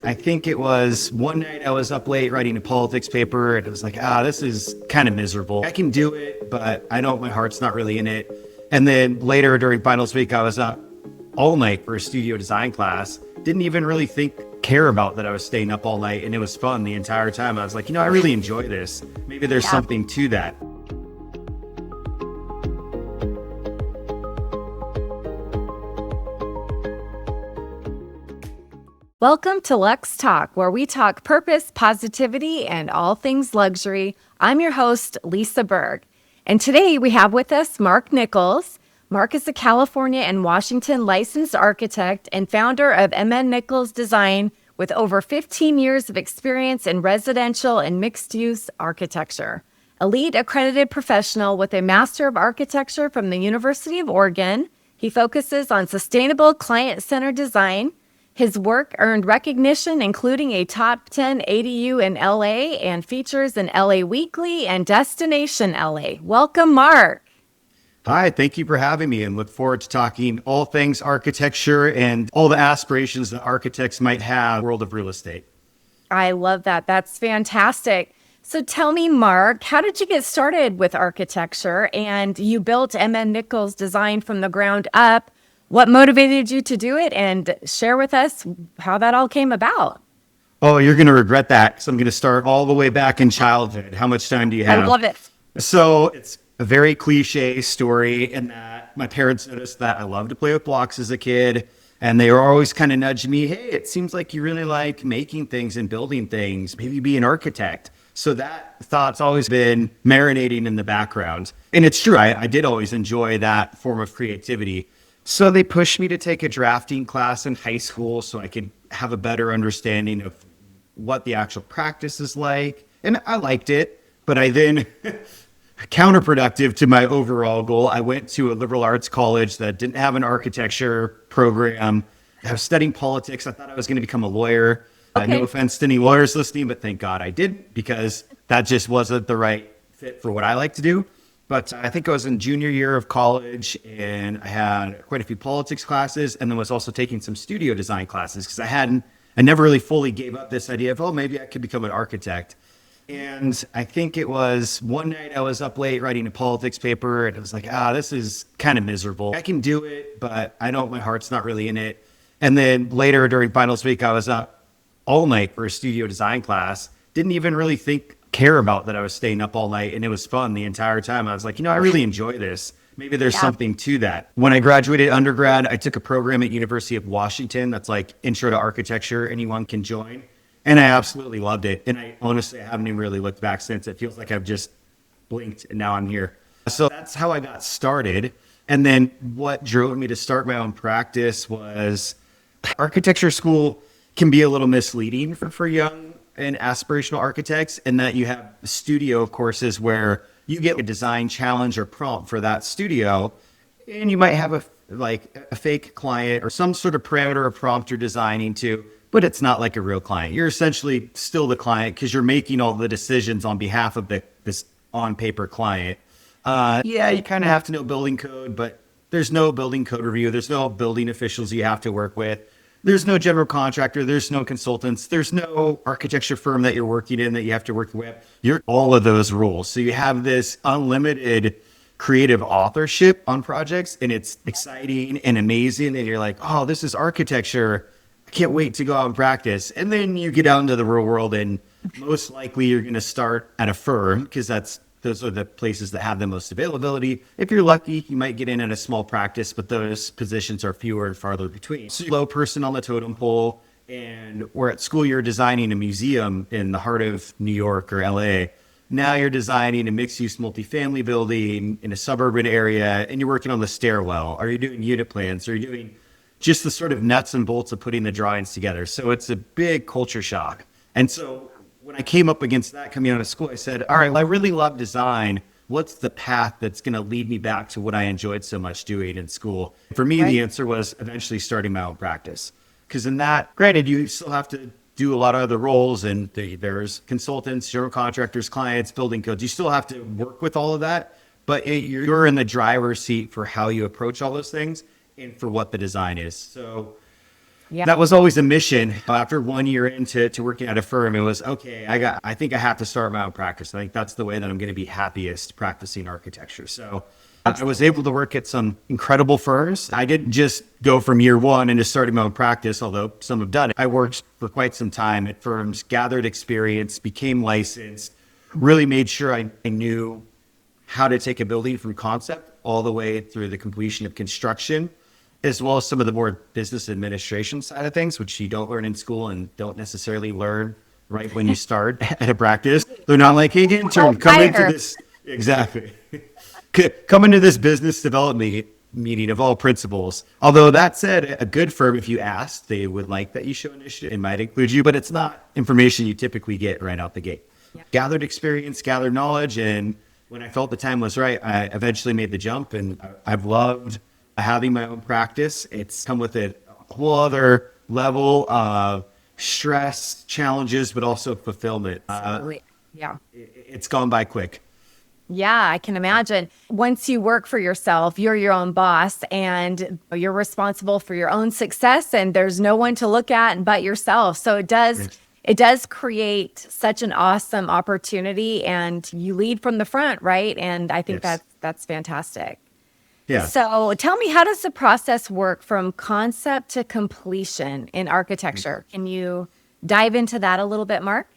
I think it was one night I was up late writing a politics paper and it was like, this is kind of miserable. I can do it, but I know my heart's not really in it. And then later during finals week, I was up all night for a studio design class. Didn't even really care about that I was staying up all night, and it was fun the entire time. I was like, I really enjoy this. Maybe there's something to that. Welcome to LUXEtalk, where we talk purpose, positivity, and all things luxury. I'm your host, Lisa Berg. And today we have with us Mark Nichols. Mark is a California and Washington licensed architect and founder of Nichols Design with over 15 years of experience in residential and mixed-use architecture. A LEED accredited professional with a Master of Architecture from the University of Oregon, he focuses on sustainable client-centered design. His work earned recognition, including a top 10 ADU in LA and features in LA Weekly and Destination LA. Welcome, Mark. Hi, thank you for having me, and look forward to talking all things architecture and all the aspirations that architects might have in the world of real estate. I love that. That's fantastic. So tell me, Mark, how did you get started with architecture? And you built Nichols Design from the ground up. What motivated you to do it, and share with us how that all came about? Oh, you're going to regret that, because I'm going to start all the way back in childhood. How much time do you have? I love it. So it's a very cliche story in that my parents noticed that I loved to play with blocks as a kid, and they were always kind of nudging me, hey, it seems like you really like making things and building things. Maybe be an architect. So that thought's always been marinating in the background. And it's true, I did always enjoy that form of creativity. So they pushed me to take a drafting class in high school so I could have a better understanding of what the actual practice is like. And I liked it, but I then, counterproductive to my overall goal, I went to a liberal arts college that didn't have an architecture program. I was studying politics. I thought I was going to become a lawyer. Okay. No offense to any lawyers listening, but thank God I didn't, because that just wasn't the right fit for what I like to do. But I think I was in junior year of college, and I had quite a few politics classes, and then was also taking some studio design classes, because I never really fully gave up this idea of, maybe I could become an architect. And I think it was one night I was up late writing a politics paper, and it was like, this is kind of miserable. I can do it, but I know my heart's not really in it. And then later during finals week, I was up all night for a studio design class. Didn't even really care about that I was staying up all night, and it was fun the entire time. I was like, I really enjoy this. Maybe there's something to that. When I graduated undergrad, I took a program at University of Washington that's like Intro to Architecture. Anyone can join. And I absolutely loved it. And I honestly haven't even really looked back since. It feels like I've just blinked and now I'm here. So that's how I got started. And then what drove me to start my own practice was architecture school can be a little misleading for young and aspirational architects, in that you have studio courses where you get a design challenge or prompt for that studio, and you might have a fake client or some sort of parameter or prompt you're designing to, but it's not like a real client. You're essentially still the client, because you're making all the decisions on behalf of this on paper client. You kind of have to know building code, but there's no building code review. There's no building officials you have to work with. There's no general contractor. There's no consultants. There's no architecture firm that you're working in that you have to work with. You're all of those rules. So you have this unlimited creative authorship on projects, and it's exciting and amazing. And you're like, this is architecture. I can't wait to go out and practice. And then you get out into the real world, and most likely you're going to start at a firm, because those are the places that have the most availability. If you're lucky, you might get in at a small practice, but those positions are fewer and farther between. So you're a low person on the totem pole, and we're at school, you're designing a museum in the heart of New York or LA. Now you're designing a mixed-use multifamily building in a suburban area, and you're working on the stairwell. Are you doing unit plans? Are you doing just the sort of nuts and bolts of putting the drawings together? So it's a big culture shock. And so when I came up against that coming out of school, I said, all right, well, I really love design. What's the path that's going to lead me back to what I enjoyed so much doing in school? For me, the answer was eventually starting my own practice. Because in that, granted, you still have to do a lot of other roles, and there's consultants, general contractors, clients, building codes. You still have to work with all of that, but you're in the driver's seat for how you approach all those things and for what the design is. So Yeah. That was always a mission. After 1 year into working at a firm, it was, okay, I think I have to start my own practice. I think that's the way that I'm going to be happiest practicing architecture. So I was able to work at some incredible firms. I didn't just go from year one into starting my own practice, although some have done it. I worked for quite some time at firms, gathered experience, became licensed, really made sure I knew how to take a building from concept all the way through the completion of construction, as well as some of the more business administration side of things, which you don't learn in school and don't necessarily learn right when you start at a practice. They're not like, hey, intern, come into this. Exactly. Come into this business development meeting of all principals. Although that said, a good firm, if you asked, they would like that you show initiative and might include you, but it's not information you typically get right out the gate. Yeah. Gathered experience, gathered knowledge, and when I felt the time was right, I eventually made the jump, and I've loved having my own practice. It's come with a whole other level of stress, challenges, but also fulfillment. Yeah. It's gone by quick. Yeah, I can imagine. Once you work for yourself, you're your own boss and you're responsible for your own success, and there's no one to look at but yourself. So it does create such an awesome opportunity, and you lead from the front, right? And I think that's fantastic. Yeah. So tell me, how does the process work from concept to completion in architecture? Can you dive into that a little bit, Mark?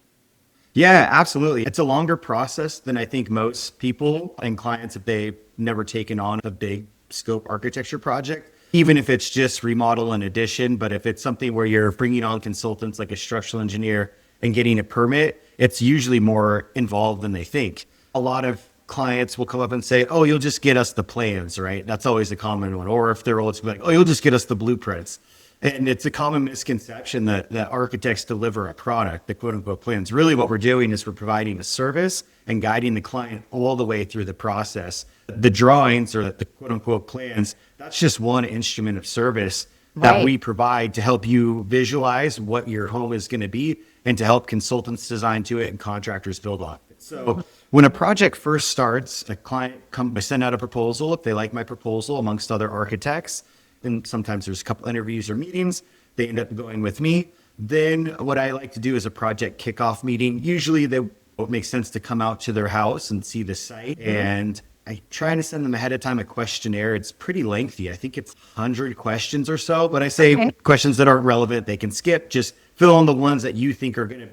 Yeah, absolutely. It's a longer process than I think most people and clients, if they've never taken on a big scope architecture project, even if it's just remodel and addition. But if it's something where you're bringing on consultants like a structural engineer and getting a permit, it's usually more involved than they think. A lot of clients will come up and say, oh, you'll just get us the plans, right? That's always a common one. Or if they're old, it's like, oh, you'll just get us the blueprints. And it's a common misconception that architects deliver a product, the quote unquote plans. Really what we're doing is we're providing a service and guiding the client all the way through the process. The drawings, or the quote unquote plans, that's just one instrument of service that we provide to help you visualize what your home is going to be and to help consultants design to it and contractors build on it. So when a project first starts, a client I send out a proposal. If they like my proposal amongst other architects, and sometimes there's a couple interviews or meetings, they end up going with me. Then what I like to do is a project kickoff meeting. Usually it makes sense to come out to their house and see the site. And I try to send them ahead of time a questionnaire. It's pretty lengthy. I think it's 100 questions or so, but I say questions that aren't relevant, they can skip. Just fill in the ones that you think are going to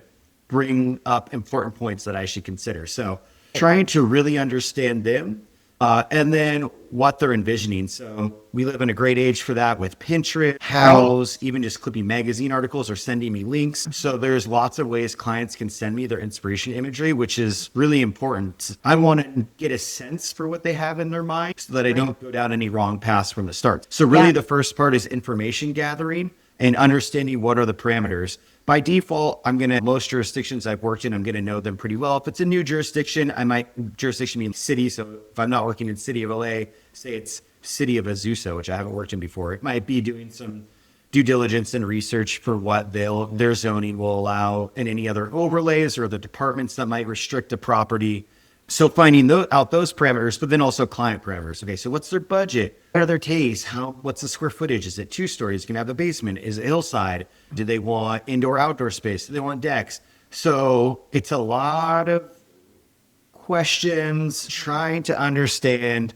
bring up important points that I should consider. So trying to really understand them. And then what they're envisioning. So we live in a great age for that with Pinterest, House, even just clipping magazine articles or sending me links. So there's lots of ways clients can send me their inspiration imagery, which is really important. I want to get a sense for what they have in their mind so that I don't go down any wrong paths from the start. So really the first part is information gathering and understanding what are the parameters. By default, most jurisdictions I've worked in, I'm going to know them pretty well. If it's a new jurisdiction, jurisdiction means city. So if I'm not working in city of LA, say it's city of Azusa, which I haven't worked in before, it might be doing some due diligence and research for what their zoning will allow and any other overlays or the departments that might restrict a property. So finding out those parameters, but then also client parameters. Okay, so what's their budget? What are their tastes? What's the square footage? Is it 2 stories? Can I have a basement? Is it hillside? Do they want indoor, outdoor space? Do they want decks? So it's a lot of questions trying to understand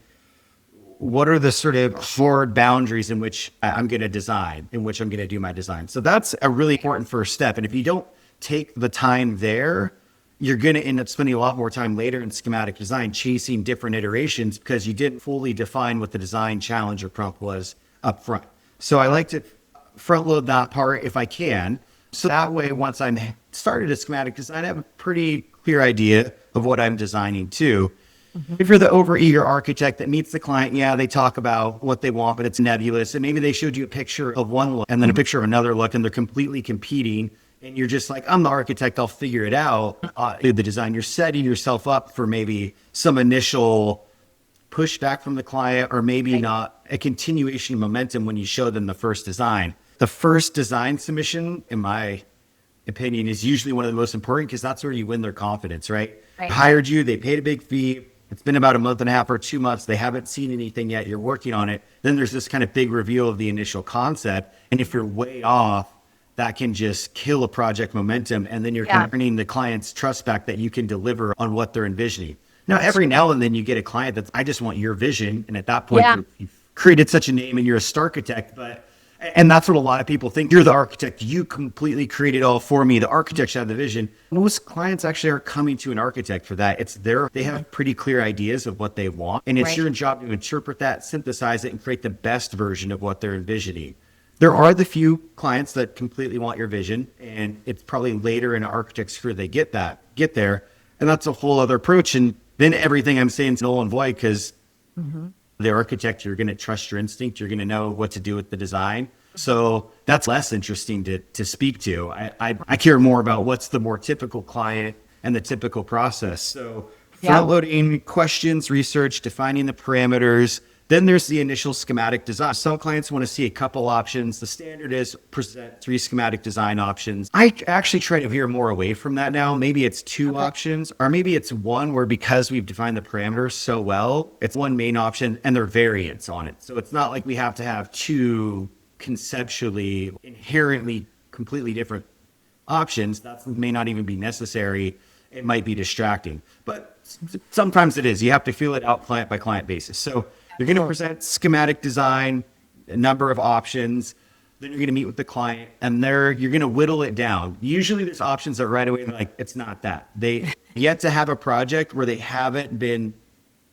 what are the sort of forward boundaries in which I'm going to design, in which I'm going to do my design. So that's a really important first step. And if you don't take the time there, you're going to end up spending a lot more time later in schematic design chasing different iterations because you didn't fully define what the design challenge or prompt was up front. So I like to front load that part if I can. So that way, once I'm started a schematic design, I have a pretty clear idea of what I'm designing to. If you're the overeager architect that meets the client, they talk about what they want, but it's nebulous. And maybe they showed you a picture of one look and then a picture of another look, and they're completely competing. And you're just like, I'm the architect, I'll figure it out. Do the design. You're setting yourself up for maybe some initial pushback from the client, or maybe not a continuation of momentum when you show them the first design. The first design submission, in my opinion, is usually one of the most important because that's where you win their confidence, right? Hired you, they paid a big fee. it's been about a month and a half or 2 months, they haven't seen anything yet, you're working on it, then there's this kind of big reveal of the initial concept. And if you're way off, that can just kill a project momentum. And then you're kind of earning the client's trust back that you can deliver on what they're envisioning. Now, every now and then you get a client that's, I just want your vision. And at that point, you've created such a name and you're a star architect. And that's what a lot of people think. You're the architect. You completely created all for me. The architect should have the vision. Most clients actually are coming to an architect for that. They have pretty clear ideas of what they want. And it's your job to interpret that, synthesize it, and create the best version of what they're envisioning. There are the few clients that completely want your vision, and it's probably later in an architect's career they get there. And that's a whole other approach. And then everything I'm saying is null and void because the architect, you're going to trust your instinct. You're going to know what to do with the design. So that's less interesting to speak to. I care more about what's the more typical client and the typical process. So front loading questions, research, defining the parameters. Then there's the initial schematic design. Some clients want to see a couple options. The standard is present 3 schematic design options. I actually try to veer more away from that now. Maybe it's 2 options, or maybe it's 1 where because we've defined the parameters so well, it's 1 main option and there are variants on it. So it's not like we have to have 2 conceptually inherently completely different options. That may not even be necessary. It might be distracting, but sometimes it is. You have to feel it out client by client basis. So you're going to present schematic design, a number of options. Then you're going to meet with the client, and you're going to whittle it down. Usually there's options that right away, like, it's not that. They yet to have a project where they haven't been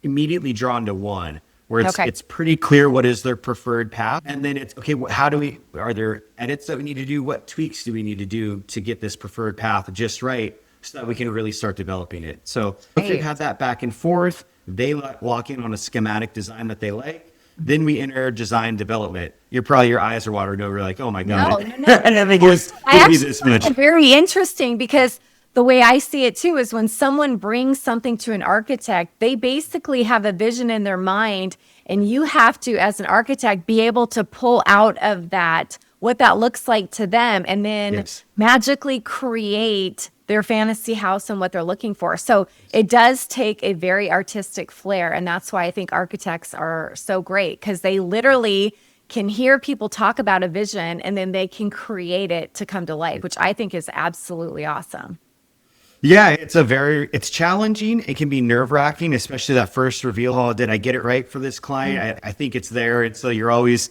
immediately drawn to one, where it's pretty clear what is their preferred path. And then it's, okay, are there edits that we need to do? What tweaks do we need to do to get this preferred path just right so that we can really start developing it? So if you have that back and forth, they lock in on a schematic design that they like. Then we enter design development. Your eyes are watering over, like, oh my God. No. And I think it's this much. Very interesting, because the way I see it too is when someone brings something to an architect, they basically have a vision in their mind, and you have to, as an architect, be able to pull out of that what that looks like to them, and then magically create their fantasy house and what they're looking for. So it does take a very artistic flair. And that's why I think architects are so great, because they literally can hear people talk about a vision and then they can create it to come to life, which I think is absolutely awesome. Yeah, it's challenging. It can be nerve-wracking, especially that first reveal. Oh, did I get it right for this client? I think it's there. And so you're always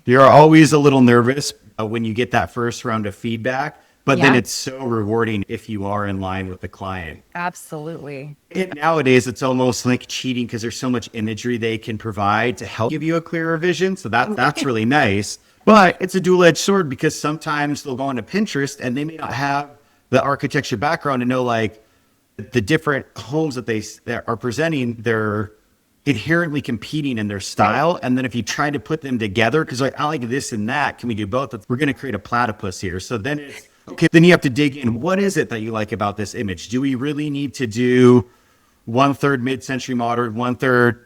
a little nervous when you get that first round of feedback. But then it's so rewarding if you are in line with the client. Absolutely. Nowadays, it's almost like cheating because there's so much imagery they can provide to help give you a clearer vision. So that's really nice. But it's a dual-edged sword, because sometimes they'll go onto Pinterest and they may not have the architecture background to know, like, the different homes that they are presenting, they're inherently competing in their style. And then if you try to put them together, because I like this and that, can we do both? We're going to create a platypus here. So then it's, okay, then you have to dig in. What is it that you like about this image? Do we really need to do 1/3 mid-century modern, 1/3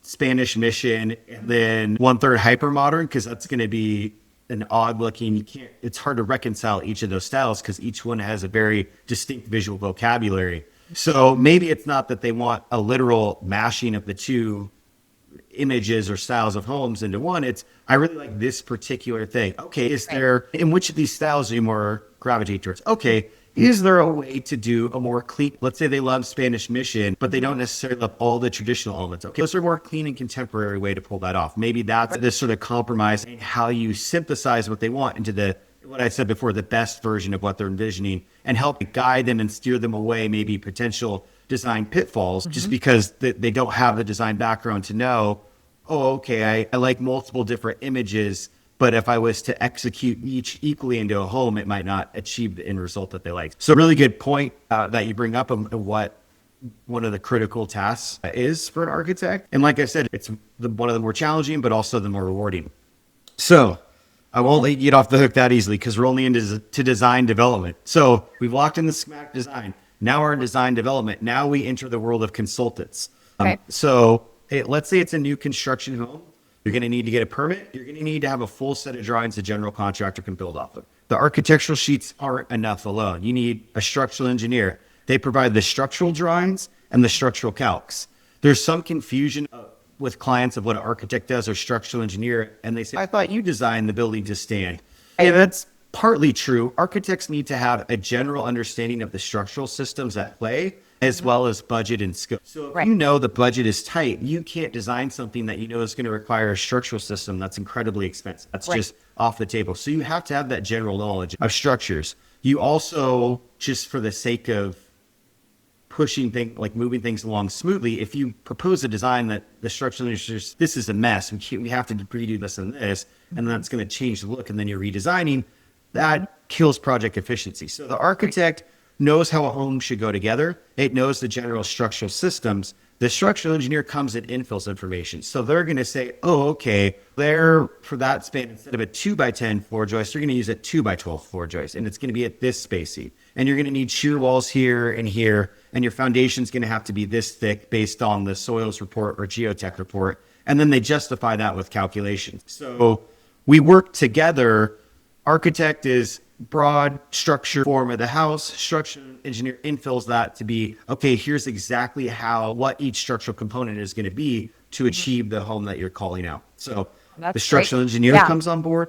Spanish mission, and then 1/3 hyper modern? Because that's going to be an odd looking, it's hard to reconcile each of those styles because each one has a very distinct visual vocabulary. So maybe it's not that they want a literal mashing of the 2 images or styles of homes into one. It's, I really like this particular thing. Okay, is there, in which of these styles do you more gravitate towards? Okay, is there a way to do a more clean, let's say they love Spanish Mission, but they don't necessarily love all the traditional elements. Okay, is there a more clean and contemporary way to pull that off? Maybe that's this sort of compromise in how you synthesize what they want into what I said before, the best version of what they're envisioning, and help guide them and steer them away, maybe potential design pitfalls, just because they don't have the design background to know, oh, okay, I like multiple different images, but if I was to execute each equally into a home, it might not achieve the end result that they like. So really good point that you bring up of what one of the critical tasks is for an architect. And like I said, it's one of the more challenging, but also the more rewarding. So I won't let you get off the hook that easily, because we're only into design development. So we've locked in the schematic design. Now we're in design development. Now we enter the world of consultants. Let's say it's a new construction home. You're going to need to get a permit. You're going to need to have a full set of drawings a general contractor can build off of. The architectural sheets aren't enough alone. You need a structural engineer. They provide the structural drawings and the structural calcs. there's some confusion with clients of what an architect does or structural engineer. And they say, I thought you designed the building to stand. And that's partly true. Architects need to have a general understanding of the structural systems at play, as well as budget and scope. So if you know the budget is tight, you can't design something that you know is going to require a structural system that's incredibly expensive. That's just off the table. So you have to have that general knowledge of structures. You also, just for the sake of pushing things, like moving things along smoothly, if you propose a design that the structural engineers, this is a mess, we have to redo this and this, and that's going to change the look, and then you're redesigning, that kills project efficiency. So the architect knows how a home should go together. It knows the general structural systems. The structural engineer comes and infills information. So they're going to say, oh, okay, there for that span, instead of a 2x10 floor joist, you're going to use a 2x12 floor joist, and it's going to be at this spacing. And you're going to need shear walls here, and your foundation's going to have to be this thick based on the soils report or geotech report. And then they justify that with calculations. So we work together. Architect is broad structure form of the house. Structural engineer infills that to be, okay, here's exactly what each structural component is going to be to achieve the home that you're calling out. So the structural engineer comes on board,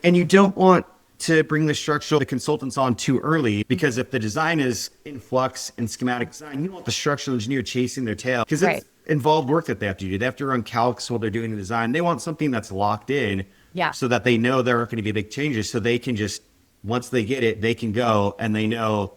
and you don't want to bring the consultants on too early, because if the design is in flux and schematic design, you don't want the structural engineer chasing their tail, because it's involved work that they have to do. They have to run calcs while they're doing the design. They want something that's locked in so that they know there aren't going to be big changes, so they can just, once they get it, they can go and they know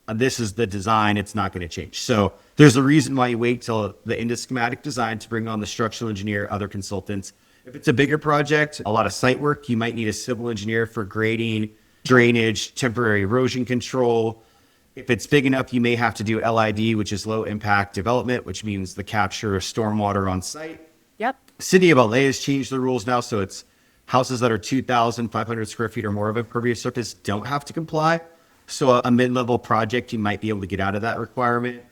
this is the design, it's not going to change. So there's a reason why you wait till the end of schematic design to bring on the structural engineer, other consultants. If it's a bigger project, a lot of site work, you might need a civil engineer for grading, drainage, temporary erosion control. If it's big enough, you may have to do LID, which is low impact development, which means the capture of stormwater on site. City of LA has changed the rules now, so it's houses that are 2,500 square feet or more of impervious surface don't have to comply. So a mid-level project, you might be able to get out of that requirement.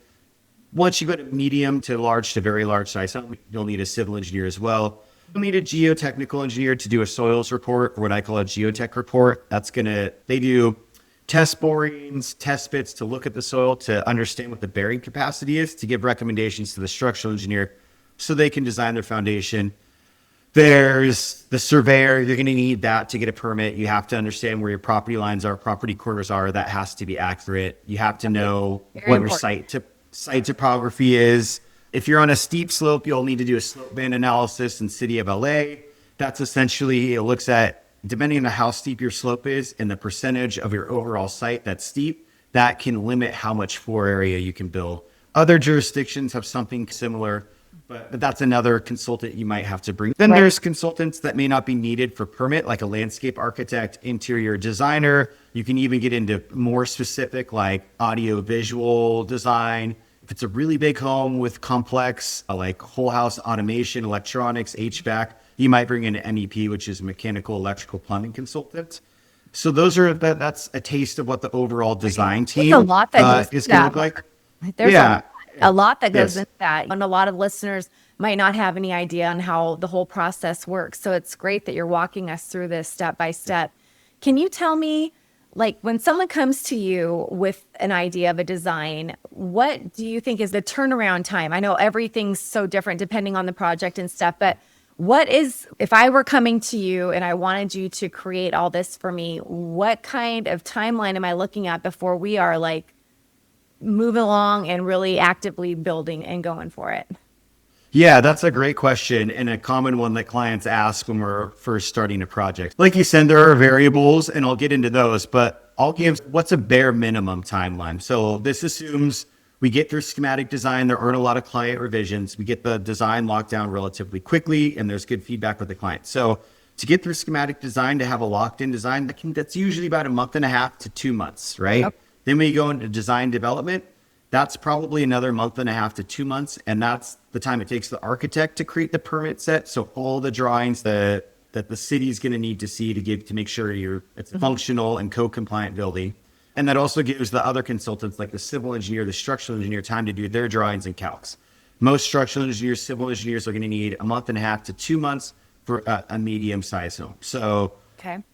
Once you go to medium to large to very large size home, you'll need a civil engineer as well. You'll need a geotechnical engineer to do a soils report, or what I call a geotech report. They do test borings, test bits to look at the soil, to understand what the bearing capacity is, to give recommendations to the structural engineer so they can design their foundation. There's the surveyor. You're going to need that to get a permit. You have to understand where your property lines are, property corners are. That has to be accurate. You have to know what your site topography is. If you're on a steep slope, you'll need to do a slope band analysis in City of LA. That's essentially, it looks at, depending on how steep your slope is and the percentage of your overall site that's steep, that can limit how much floor area you can build. Other jurisdictions have something similar, but that's another consultant you might have to bring. Then there's consultants that may not be needed for permit, like a landscape architect, interior designer. You can even get into more specific, like audio visual design. If it's a really big home with complex, like whole house automation, electronics, HVAC, you might bring in an MEP, which is mechanical, electrical, plumbing consultant. So that's a taste of what the overall design team a lot that is going to look like. There's a lot that goes into that. And a lot of listeners might not have any idea on how the whole process works. So it's great that you're walking us through this step by step. Can you tell me, like, when someone comes to you with an idea of a design, what do you think is the turnaround time? I know everything's so different depending on the project and stuff, but if I were coming to you and I wanted you to create all this for me, what kind of timeline am I looking at before we are like moving along and really actively building and going for it? Yeah, that's a great question, and a common one that clients ask when we're first starting a project. Like you said, there are variables, and I'll get into those, but I'll give what's a bare minimum timeline. So this assumes we get through schematic design. There aren't a lot of client revisions. We get the design locked down relatively quickly, and there's good feedback with the client. So to get through schematic design, to have a locked in design, that's usually about a month and a half to 2 months, right? Yep. Then when you go into design development, that's probably another month and a half to 2 months. And that's the time it takes the architect to create the permit set. So all the drawings that the city's going to need to see to make sure it's a functional and code compliant building. And that also gives the other consultants, like the civil engineer, the structural engineer, time to do their drawings and calcs. Most structural engineers, civil engineers are going to need a month and a half to 2 months for a medium-sized home. So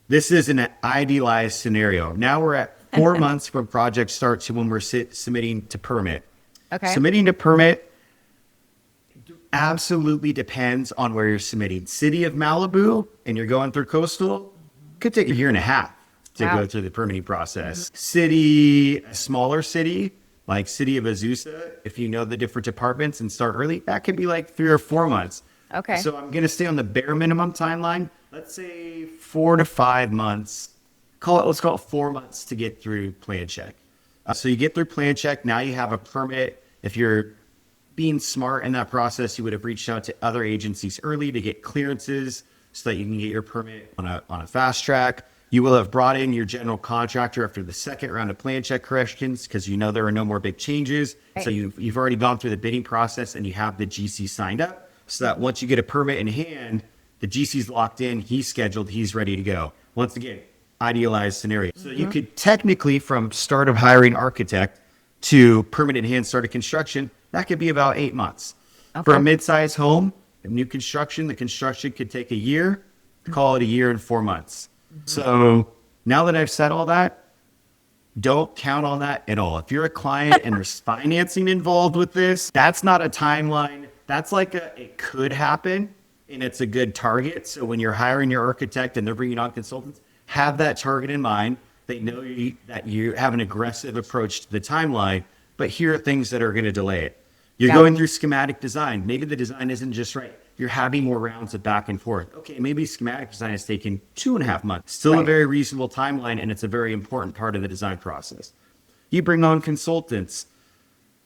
this is an idealized scenario. Now we're at 4 months from project start to when we're submitting to permit. Submitting to permit, absolutely depends on where you're submitting. City of Malibu and you're going through coastal, could take a year and a half to Wow. go through the permitting process. City, a smaller city, like City of Azusa, if you know the different departments and start early, that could be like 3 or 4 months. Okay. So I'm going to stay on the bare minimum timeline. Let's say 4 to 5 months. Let's call it 4 months to get through plan check. So you get through plan check. Now you have a permit. If you're being smart in that process, you would have reached out to other agencies early to get clearances so that you can get your permit on a fast track. You will have brought in your general contractor after the second round of plan check corrections because you know there are no more big changes. Right. So you've already gone through the bidding process and you have the GC signed up so that once you get a permit in hand, the GC's locked in, he's scheduled, he's ready to go. Once again, idealized scenario. So you could technically, from start of hiring architect to permit in hand, start of construction, that could be about 8 months. Okay. For a mid-sized home, new construction, the construction could take a year, call it a year and 4 months. So now that I've said all that, don't count on that at all. If you're a client and there's financing involved with this, that's not a timeline. That's like it could happen and it's a good target. So when you're hiring your architect and they're bringing on consultants, have that target in mind. They know that you have an aggressive approach to the timeline, but here are things that are going to delay it. You're Yeah. going through schematic design. Maybe the design isn't just right. You're having more rounds of back and forth. Okay, maybe schematic design has taken 2.5 months. Still a Right. very reasonable timeline, and it's a very important part of the design process. You bring on consultants.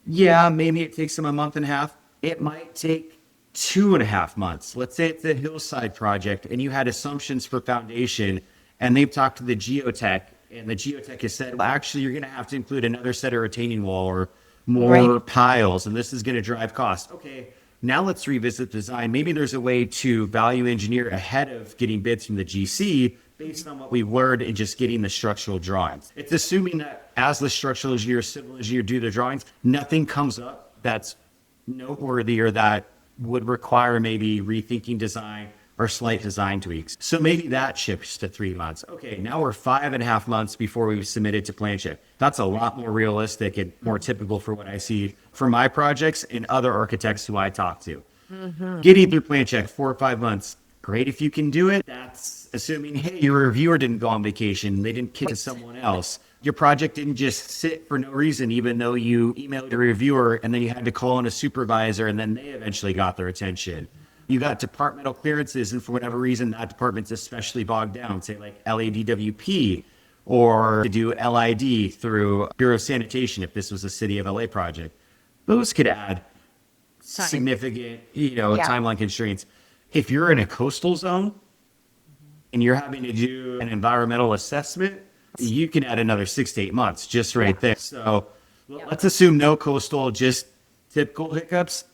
Yeah, maybe it takes them a month and a half. It might take 2.5 months. Let's say it's a hillside project, and you had assumptions for foundation, and they've talked to the geotech, and the geotech has said, well, actually, you're going to have to include another set of retaining wall or more Right. piles, and this is going to drive costs. Okay, now let's revisit design. Maybe there's a way to value engineer ahead of getting bids from the GC based on what we learned in just getting the structural drawings. It's assuming that as the structural engineer, civil engineer do the drawings, nothing comes up that's noteworthy or that would require maybe rethinking design or slight design tweaks. So maybe that shifts to 3 months. Okay, now we're 5.5 months before we've submitted to plan check. That's a lot more realistic and more typical for what I see for my projects and other architects who I talk to. Getting through plan check 4 or 5 months, great if you can do it. That's assuming, hey, your reviewer didn't go on vacation, they didn't kick to someone else. Your project didn't just sit for no reason, even though you emailed a reviewer and then you had to call in a supervisor and then they eventually got their attention. You got departmental clearances, and for whatever reason, that department's especially bogged down, say like LADWP, or to do LID through Bureau of Sanitation if this was a City of LA project. Those could add significant, Yeah. timeline constraints. If you're in a coastal zone and you're having to do an environmental assessment, you can add another 6 to 8 months just right there. So let's assume no coastal, just typical hiccups.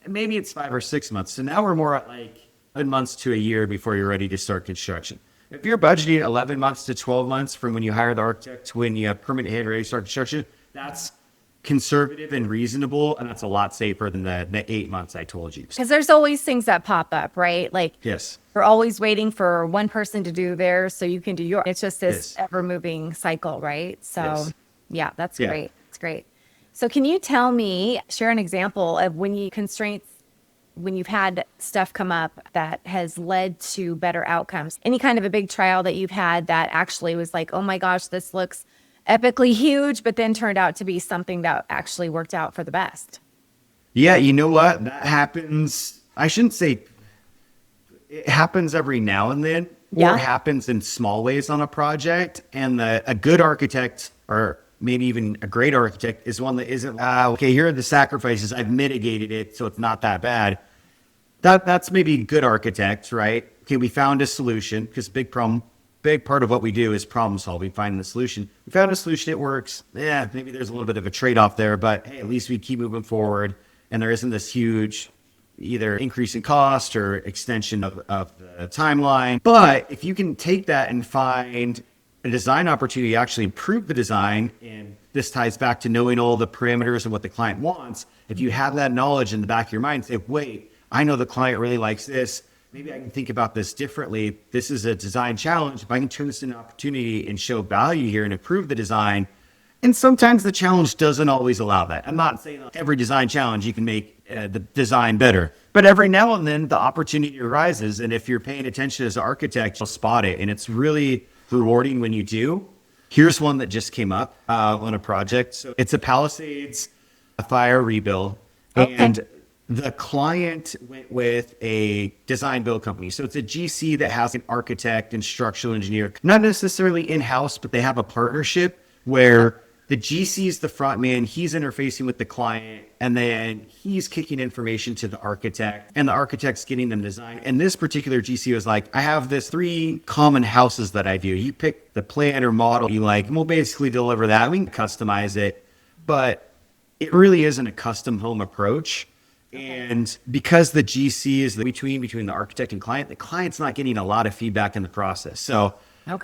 Maybe it's 5 or 6 months. So now we're more at like 11 months to a year before you're ready to start construction. If you're budgeting 11 months to 12 months from when you hire the architect to when you have permit hand ready to start construction, that's conservative and reasonable, and that's a lot safer than the 8 months I told you. Because there's always things that pop up, right? Like Yes. we're always waiting for one person to do theirs so you can do yours. It's just this Yes. ever moving cycle, right? So Yes. yeah, that's Yeah. great. It's great. So can you share an example of when you've had stuff come up that has led to better outcomes? Any kind of a big trial that you've had that actually was like, oh my gosh, this looks epically huge, but then turned out to be something that actually worked out for the best. Yeah, you know what? That happens. I shouldn't say it happens every now and then, Yeah. or it happens in small ways on a project. And a good architect, or maybe even a great architect, is one that isn't, okay, here are the sacrifices. I've mitigated it, so it's not that bad. That's maybe good architect, right? Okay, we found a solution, because big part of what we do is problem solving, finding the solution. We found a solution, it works. Yeah, maybe there's a little bit of a trade-off there, but hey, at least we keep moving forward, and there isn't this huge either increase in cost or extension of the timeline. But if you can take that and find a design opportunity to actually improve the design, and this ties back to knowing all the parameters and what the client wants, if you have that knowledge in the back of your mind, say, wait, I know the client really likes this. Maybe I can think about this differently. This is a design challenge. If I can turn this into an opportunity and show value here and improve the design. And sometimes the challenge doesn't always allow that. I'm not saying that every design challenge you can make the design better, But every now and then the opportunity arises. And if you're paying attention as an architect, you'll spot it. And it's really rewarding when you do. Here's one that just came up on a project. So it's a Palisades fire rebuild. Okay. And the client went with a design build company. So it's a GC that has an architect and structural engineer, not necessarily in-house, but they have a partnership where the GC is the front man, he's interfacing with the client, and then he's kicking information to the architect, and the architect's getting them design. And this particular GC was like, I have this 3 common houses that I do. You pick the plan or model you like, and we'll basically deliver that. We can customize it, but it really isn't a custom home approach. And because the GC is the between the architect and client, the client's not getting a lot of feedback in the process. So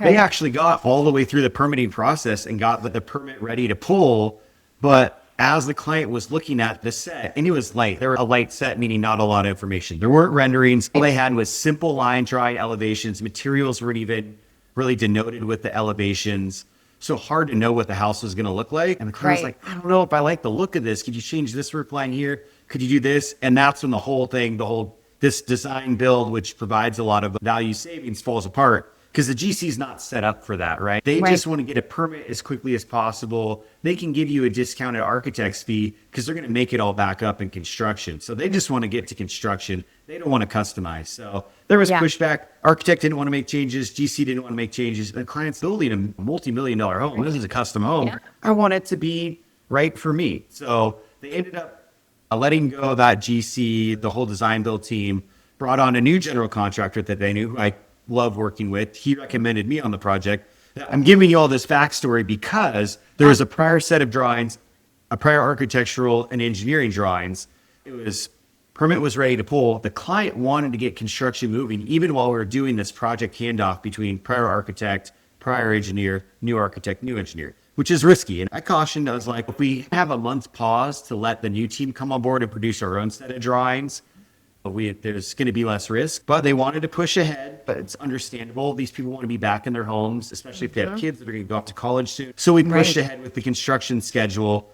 they actually got all the way through the permitting process and got the permit ready to pull. But as the client was looking at the set, and it was light, they were a light set, meaning not a lot of information. There weren't renderings. All they had was simple line drawing elevations. Materials weren't even really denoted with the elevations. So hard to know what the house was going to look like. And the client's like, I don't know if I like the look of this. Could you change this roof line here? Could you do this? And that's when this design build, which provides a lot of value savings, falls apart because the GC is not set up for that, right? They just want to get a permit as quickly as possible. They can give you a discounted architect's fee because they're going to make it all back up in construction. So they just want to get to construction. They don't want to customize. So there was pushback. Architect didn't want to make changes. GC didn't want to make changes. The client's building a multi-million-dollar home. This is a custom home. Yeah. I want it to be right for me. So they ended up letting go of that GC, the whole design build team, brought on a new general contractor that they knew, who I love working with. He recommended me on the project. I'm giving you all this backstory because there was a prior set of drawings, a prior architectural and engineering drawings. Permit was ready to pull. The client wanted to get construction moving, even while we were doing this project handoff between prior architect, prior engineer, new architect, new engineer, which is risky. And I cautioned, I was like, if we have a month pause to let the new team come on board and produce our own set of drawings, there's going to be less risk. But they wanted to push ahead, but it's understandable. These people want to be back in their homes, especially if they have kids that are going to go off to college soon. So we pushed ahead with the construction schedule.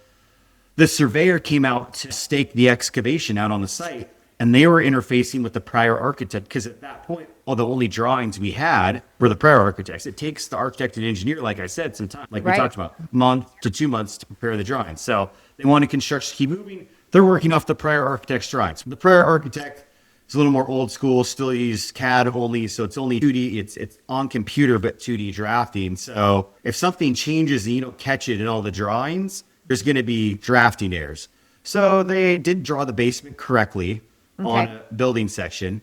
The surveyor came out to stake the excavation out on the site, and they were interfacing with the prior architect because at that point, all the only drawings we had were the prior architects. It takes the architect and engineer, like I said, some time, like we talked about, month to 2 months to prepare the drawings. So they wanted construction to keep moving. They're working off the prior architect's drawings. The prior architect is a little more old school, still use CAD only, so it's only 2D. It's on computer, but 2D drafting. So if something changes and you don't catch it in all the drawings, there's going to be drafting errors. So they did draw the basement correctly on a building section.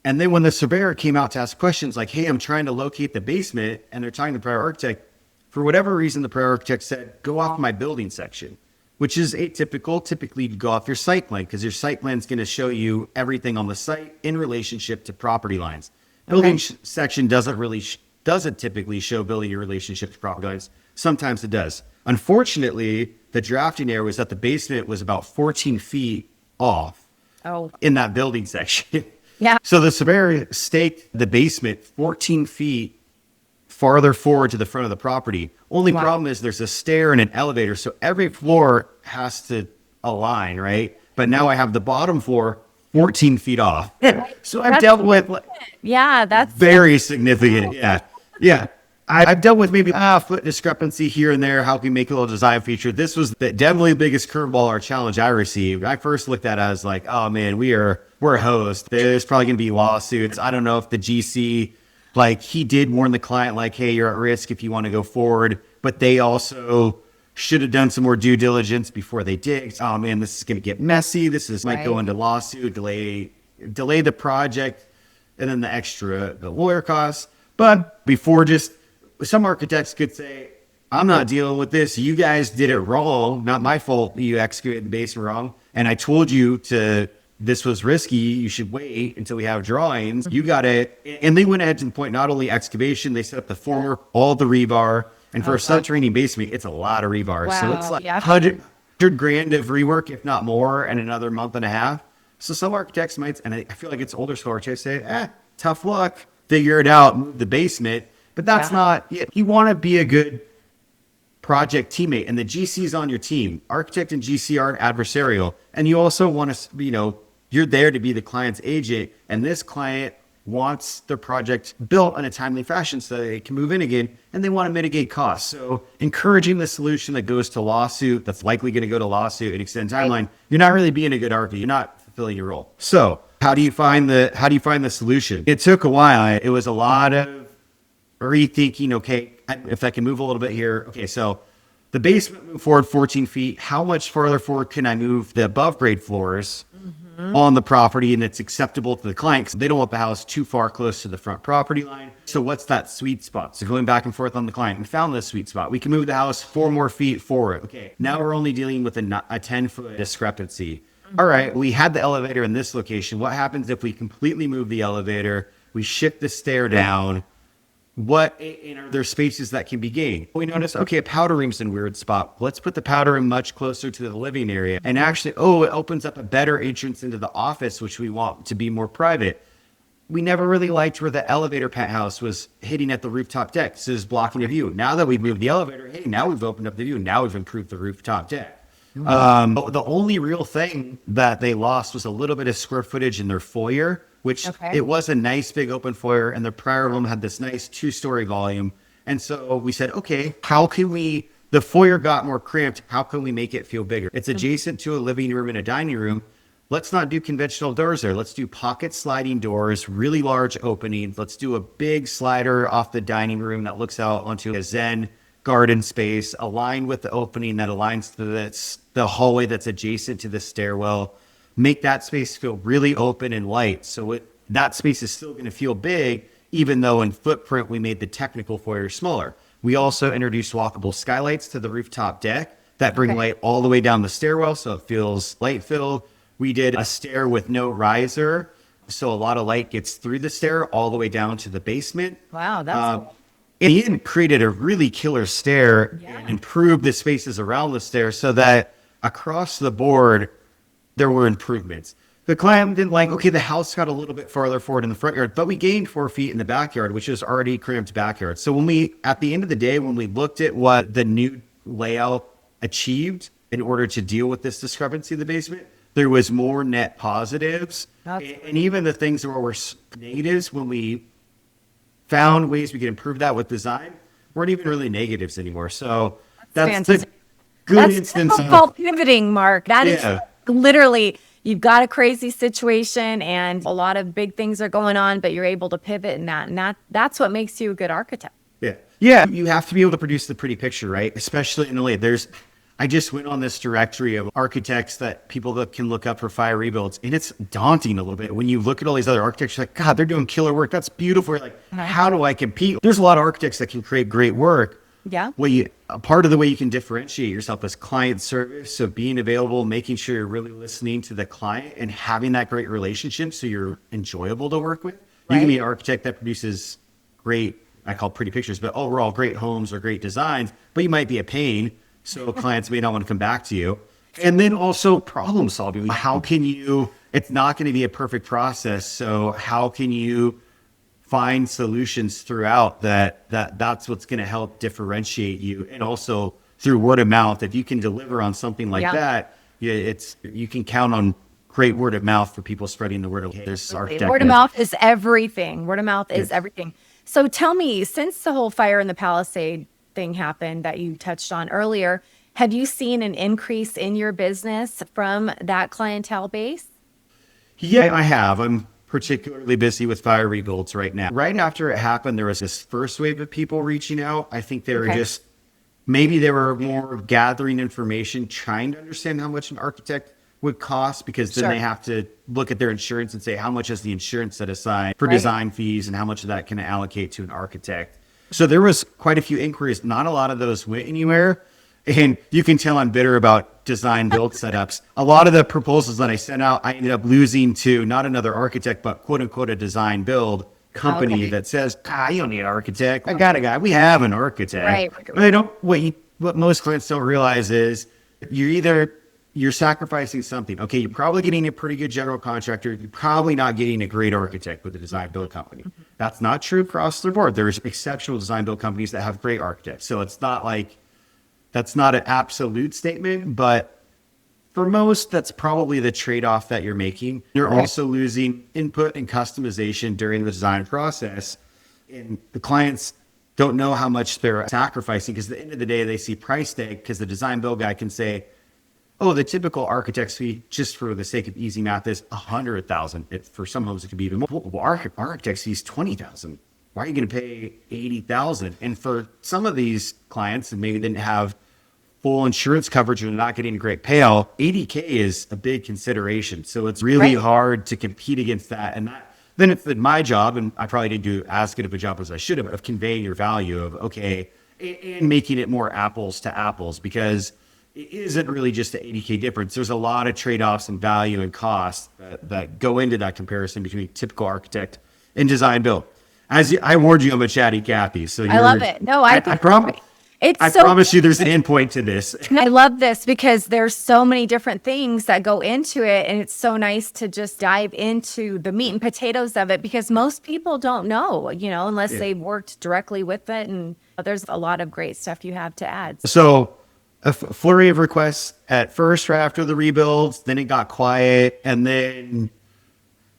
And then when the surveyor came out to ask questions like, hey, I'm trying to locate the basement, and they're talking to the prior architect, for whatever reason, the prior architect said, go off my building section, which is atypical. Typically, you'd go off your site plan because your site plan is going to show you everything on the site in relationship to property lines. Building section doesn't typically show building your relationship to property lines. Sometimes it does. Unfortunately, the drafting error was that the basement was about 14 feet off in that building section. Yeah. So the surveyor staked the basement 14 feet farther forward to the front of the property. Only problem is there's a stair and an elevator, so every floor has to align, right? But now I have the bottom floor 14 feet off. So I've dealt with that's very significant. Yeah. I've dealt with maybe a foot discrepancy here and there. How can we make a little design feature? This was definitely the biggest curveball or challenge I received. I first looked at it as like, oh man, we're a host. There's probably going to be lawsuits. I don't know if the GC, like he did warn the client, like, hey, you're at risk if you want to go forward. But they also should have done some more due diligence before they dig. Oh man, this is going to get messy. Might go into lawsuit, delay the project, and then the lawyer costs. But some architects could say, I'm not dealing with this. You guys did it wrong. Not my fault. You excavated the basement wrong. And I told you this was risky. You should wait until we have drawings. You got it. And they went ahead to the point, not only excavation, they set up the formwork, all the rebar. And for a subterranean basement, it's a lot of rebar. Wow. So it's like $100 grand of rework, if not more, and another month and a half. So some architects might, and I feel like it's older school architects say, tough luck, figure it out, move the basement. But that's not, you want to be a good project teammate, and the GC is on your team. Architect and GC aren't adversarial. And you also want to, You're there to be the client's agent, and this client wants their project built in a timely fashion so they can move in again, and they want to mitigate costs. So encouraging the solution that goes to lawsuit, that's likely going to go to lawsuit and extend timeline, you're not really being a good architect. You're not fulfilling your role. So how do you find the solution? It took a while. It was a lot of rethinking. Okay, if I can move a little bit here. Okay, so the basement moved forward 14 feet. How much farther forward can I move the above grade floors on the property and it's acceptable to the client? Because they don't want the house too far close to the front property line. So what's that sweet spot? So going back and forth on the client, we found this sweet spot. We can move the house 4 more feet forward. Okay, now we're only dealing with a 10-foot discrepancy. All right, we had the elevator in this location. What happens if we completely move the elevator? We shift the stair down. What are there spaces that can be gained? We notice, okay, a powder room's in a weird spot. Let's put the powder room much closer to the living area. And actually, it opens up a better entrance into the office, which we want to be more private. We never really liked where the elevator penthouse was hitting at the rooftop deck. So it's blocking the view. Now that we've moved the elevator, hey, now we've opened up the view. Now we've improved the rooftop deck. The only real thing that they lost was a little bit of square footage in their foyer, which it was a nice big open foyer, and the prior room had this nice 2-story volume. And so we said, okay, how can the foyer got more cramped. How can we make it feel bigger? It's adjacent to a living room and a dining room. Let's not do conventional doors there. Let's do pocket sliding doors, really large openings. Let's do a big slider off the dining room that looks out onto a Zen garden space, aligned with the opening that aligns to the hallway that's adjacent to the stairwell. Make that space feel really open and light. So that space is still going to feel big, even though in footprint, we made the technical foyer smaller. We also introduced walkable skylights to the rooftop deck that bring light all the way down the stairwell. So it feels light filled. We did a stair with no riser. So a lot of light gets through the stair all the way down to the basement. Wow, that's cool. And he created a really killer stair and improved the spaces around the stair so that across the board, there were improvements. The client didn't like, okay, the house got a little bit farther forward in the front yard, but we gained 4 feet in the backyard, which is already cramped backyard. So at the end of the day, when we looked at what the new layout achieved in order to deal with this discrepancy in the basement, there was more net positives. And even the things that were negatives, when we found ways we could improve that with design, weren't even really negatives anymore. So that's the good instance of pivoting, Mark. That is literally, you've got a crazy situation and a lot of big things are going on, but you're able to pivot in that. And that's what makes you a good architect. Yeah. You have to be able to produce the pretty picture, right? Especially in LA. I just went on this directory of architects that people can look up for fire rebuilds, and it's daunting a little bit. When you look at all these other architects, you're like, God, they're doing killer work. That's beautiful. You're like, how do I compete? There's a lot of architects that can create great work. Yeah. A part of the way you can differentiate yourself is client service. So being available, making sure you're really listening to the client and having that great relationship so you're enjoyable to work with. You can be an architect that produces great, I call pretty pictures, but overall great homes or great designs, but you might be a pain. So clients may not want to come back to you. And then also problem solving. It's not going to be a perfect process. So how can you find solutions throughout that's what's going to help differentiate you? And also through word of mouth, if you can deliver on something like that, you can count on great word of mouth for people spreading the word of Word of mouth is everything. Word of mouth is everything. So tell me, since the whole fire in the Palisade thing happened that you touched on earlier, have you seen an increase in your business from that clientele base? Yeah, I have. I'm particularly busy with fire rebuilds right now. Right after it happened, there was this first wave of people reaching out. I think they were maybe they were more gathering information, trying to understand how much an architect would cost, because then they have to look at their insurance and say, how much is the insurance set aside for design fees and how much of that can allocate to an architect? So there was quite a few inquiries. Not a lot of those went anywhere. And you can tell I'm bitter about design build setups. A lot of the proposals that I sent out, I ended up losing to not another architect, but quote unquote a design build company that says, you don't need an architect. I got a guy. We have an architect. Right. What most clients don't realize is you're sacrificing something. Okay, you're probably getting a pretty good general contractor. You're probably not getting a great architect with a design build company. That's not true across the board. There's exceptional design build companies that have great architects. So it's not like, that's not an absolute statement, but for most, that's probably the trade-off that you're making. You're also losing input and customization during the design process. And the clients don't know how much they're sacrificing because at the end of the day, they see price tag because the design build guy can say, oh, the typical architect's fee, just for the sake of easy math, is $100,000. For some homes, it could be even more. Well, architect's fee is $20,000. Why are you going to pay $80,000? And for some of these clients, and maybe didn't have full insurance coverage or they're not getting a great payout, $80K is a big consideration. So it's really hard to compete against that. And then it's my job, and I probably didn't do as good of a job as I should have, of conveying your value of, okay, and making it more apples to apples, because it isn't really just the $80K difference. There's a lot of trade-offs in value and cost that go into that comparison between typical architect and design build. I warned you, I'm a chatty Cathy. So I love it. No, I promise. I promise you there's an endpoint to this. I love this because there's so many different things that go into it. And it's so nice to just dive into the meat and potatoes of it, because most people don't know, unless they've worked directly with it. And there's a lot of great stuff you have to add. So a flurry of requests at first right after the rebuilds, then it got quiet, and then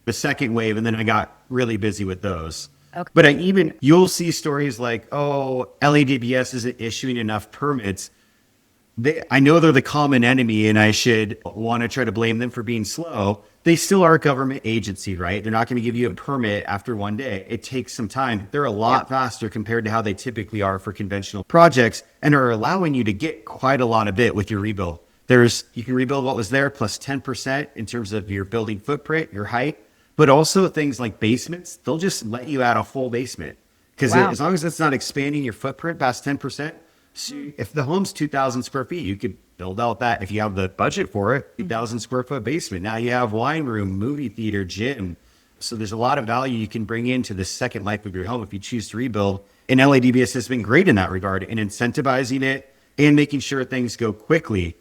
the second wave, and then I got really busy with those. Okay. But you'll see stories like, oh, LADBS isn't issuing enough permits. I know they're the common enemy, and I should want to try to blame them for being slow. They still are a government agency, right? They're not going to give you a permit after one day. It takes some time. They're a lot faster compared to how they typically are for conventional projects, and are allowing you to get quite a lot of it with your rebuild. You can rebuild what was there plus 10% in terms of your building footprint, your height, but also things like basements. They'll just let you add a full basement because as long as it's not expanding your footprint past 10%. So if the home's 2,000 square feet, you could build out that, if you have the budget for it, 2,000 square foot basement. Now you have wine room, movie theater, gym. So there's a lot of value you can bring into the second life of your home if you choose to rebuild. And LADBS has been great in that regard in incentivizing it and making sure things go quickly.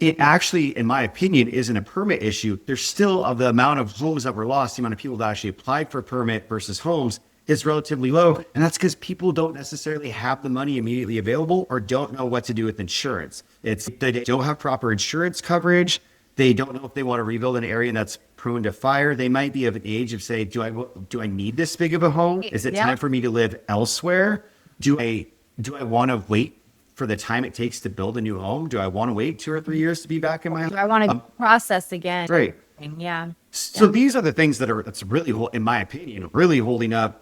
It actually, in my opinion, isn't a permit issue. There's still, of the amount of homes that were lost, the amount of people that actually applied for a permit versus homes is relatively low. And that's because people don't necessarily have the money immediately available or don't know what to do with insurance. They don't have proper insurance coverage. They don't know if they want to rebuild an area that's prone to fire. They might be of an age of, say, do I need this big of a home? Is it time for me to live elsewhere? Do I want to wait for the time it takes to build a new home? Do I want to wait 2 or 3 years to be back in my home? Do I want to process again? Right. So these are the things that's really, in my opinion, really holding up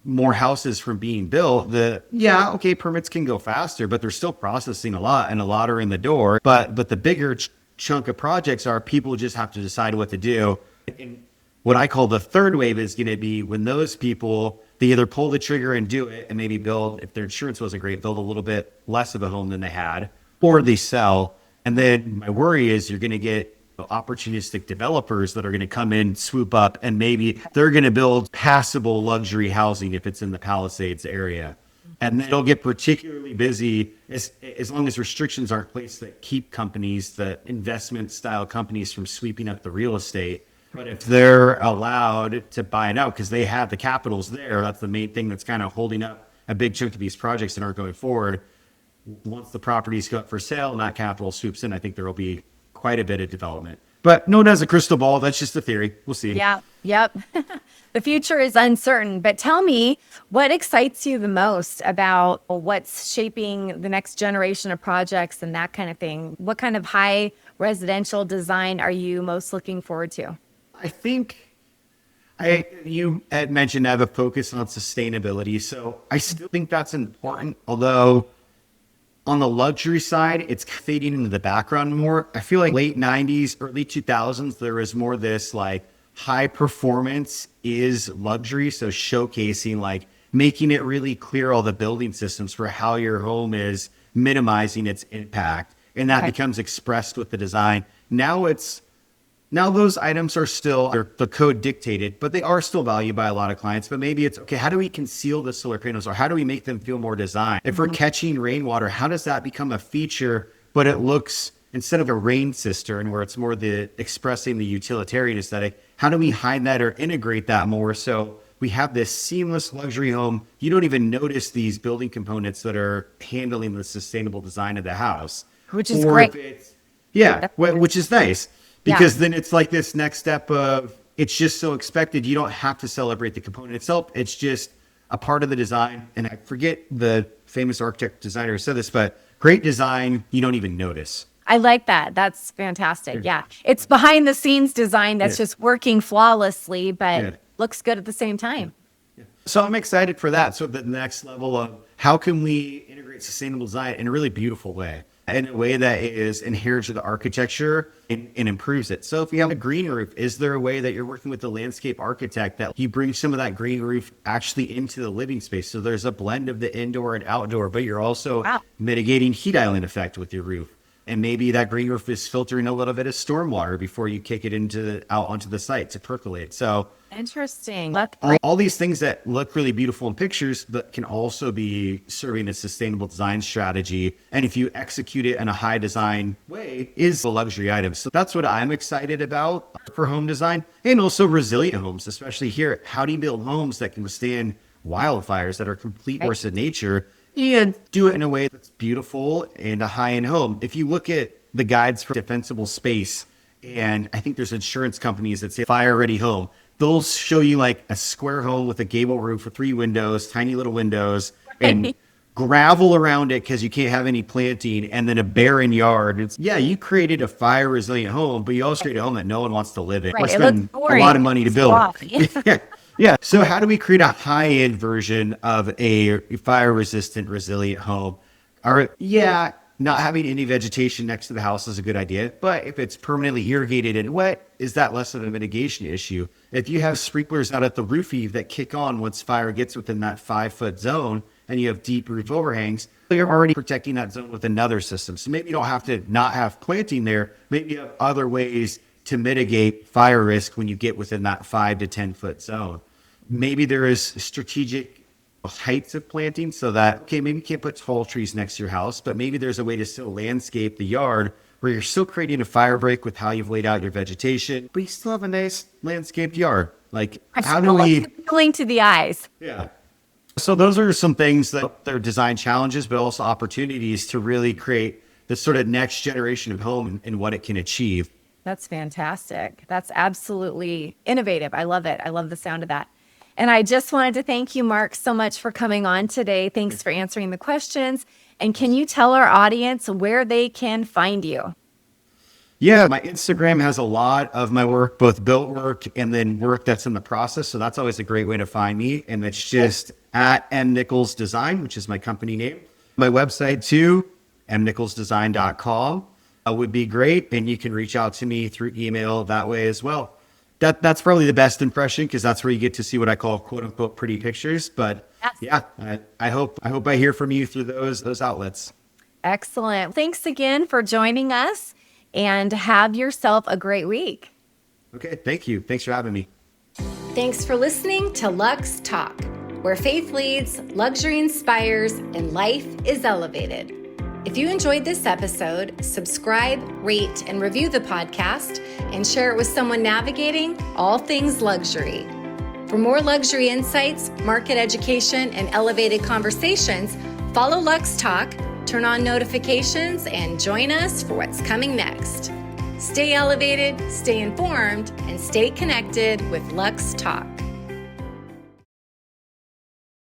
more houses from being built. Permits can go faster, but they're still processing a lot, and a lot are in the door. But the bigger chunk of projects are people just have to decide what to do. And what I call the third wave is going to be when those people, they either pull the trigger and do it and maybe build, if their insurance wasn't great, build a little bit less of a home than they had, or they sell. And then my worry is you're going to get opportunistic developers that are going to come in, swoop up, and maybe they're going to build passable luxury housing if it's in the Palisades area. And then they'll get particularly busy as long as restrictions aren't placed that keep companies, the investment style companies, from sweeping up the real estate. But if they're allowed to buy it out because they have the capitals there, that's the main thing that's kind of holding up a big chunk of these projects that aren't going forward. Once the properties go up for sale and that capital swoops in, I think there will be quite a bit of development. But no one has a crystal ball. That's just a theory. We'll see. Yeah. Yep. The future is uncertain. But tell me, what excites you the most about what's shaping the next generation of projects and that kind of thing? What kind of high residential design are you most looking forward to? I think you had mentioned I have a focus on sustainability. So I still think that's important, although on the luxury side, it's fading into the background more. I feel like late 90s, early 2000s, there was more this like high performance is luxury. So showcasing, like making it really clear all the building systems for how your home is minimizing its impact. And that becomes expressed with the design. Now those items are still the code dictated, but they are still valued by a lot of clients. But maybe it's, okay, how do we conceal the solar panels, or how do we make them feel more designed? If we're catching rainwater, how does that become a feature, but it looks, instead of a rain cistern where it's more the expressing the utilitarian aesthetic, how do we hide that or integrate that more so we have this seamless luxury home? You don't even notice these building components that are handling the sustainable design of the house. Which is great. Yeah, which is nice Yeah. because then it's like this next step of it's just so expected. You don't have to celebrate the component itself. It's just a part of the design. And I forget the famous architect designer who said this, but great design, you don't even notice. I like that. That's fantastic. Yeah. It's behind the scenes design that's just working flawlessly, but looks good at the same time. So I'm excited for that. So the next level of how can we integrate sustainable design in a really beautiful way, in a way that is inherent to the architecture and improves it. So if you have a green roof, is there a way that you're working with the landscape architect that you bring some of that green roof actually into the living space? So there's a blend of the indoor and outdoor, but you're also mitigating heat island effect with your roof. And maybe that green roof is filtering a little bit of stormwater before you kick it out onto the site to percolate. So interesting. All these things that look really beautiful in pictures, but can also be serving a sustainable design strategy. And if you execute it in a high design way, is a luxury item. So that's what I'm excited about for home design, and also resilient homes, especially here. How do you build homes that can withstand wildfires, that are complete force of nature, and do it in a way that's beautiful and a high-end home? If you look at the guides for defensible space, and I think there's insurance companies that say fire-ready home, they'll show you like a square home with a gable roof with 3 windows, tiny little windows, and gravel around it because you can't have any planting, and then a barren yard. You created a fire resilient home, but you also created a home that no one wants to live in. Right. Or spend a lot of money to build. Yeah. So how do we create a high-end version of a fire-resistant, resilient home? Not having any vegetation next to the house is a good idea. But if it's permanently irrigated and wet, is that less of a mitigation issue? If you have sprinklers out at the roof eave that kick on once fire gets within that 5-foot zone, and you have deep roof overhangs, you're already protecting that zone with another system. So maybe you don't have to not have planting there. Maybe you have other ways to mitigate fire risk when you get within that 5 to 10 foot zone. Maybe there is strategic heights of planting so that, okay, maybe you can't put tall trees next to your house, but maybe there's a way to still landscape the yard where you're still creating a fire break with how you've laid out your vegetation, but you still have a nice landscaped yard. Like, how do we... Appealing to the eyes. Yeah. So those are some things that they're design challenges, but also opportunities to really create this sort of next generation of home and what it can achieve. That's fantastic. That's absolutely innovative. I love it. I love the sound of that. And I just wanted to thank you, Mark, so much for coming on today. Thanks for answering the questions. And can you tell our audience where they can find you? Yeah, my Instagram has a lot of my work, both built work and then work that's in the process. So that's always a great way to find me. And it's just at M Nichols Design, which is my company name. My website too, mnicholsdesign.com would be great. And you can reach out to me through email that way as well. That's probably the best impression because that's where you get to see what I call quote unquote pretty pictures. But I hope I hear from you through those outlets. Excellent. Thanks again for joining us, and have yourself a great week. Okay, thank you. Thanks for having me. Thanks for listening to Lux Talk, where faith leads, luxury inspires, and life is elevated. If you enjoyed this episode, subscribe, rate, and review the podcast, and share it with someone navigating all things luxury. For more luxury insights, market education, and elevated conversations, follow Lux Talk, turn on notifications, and join us for what's coming next. Stay elevated, stay informed, and stay connected with Lux Talk.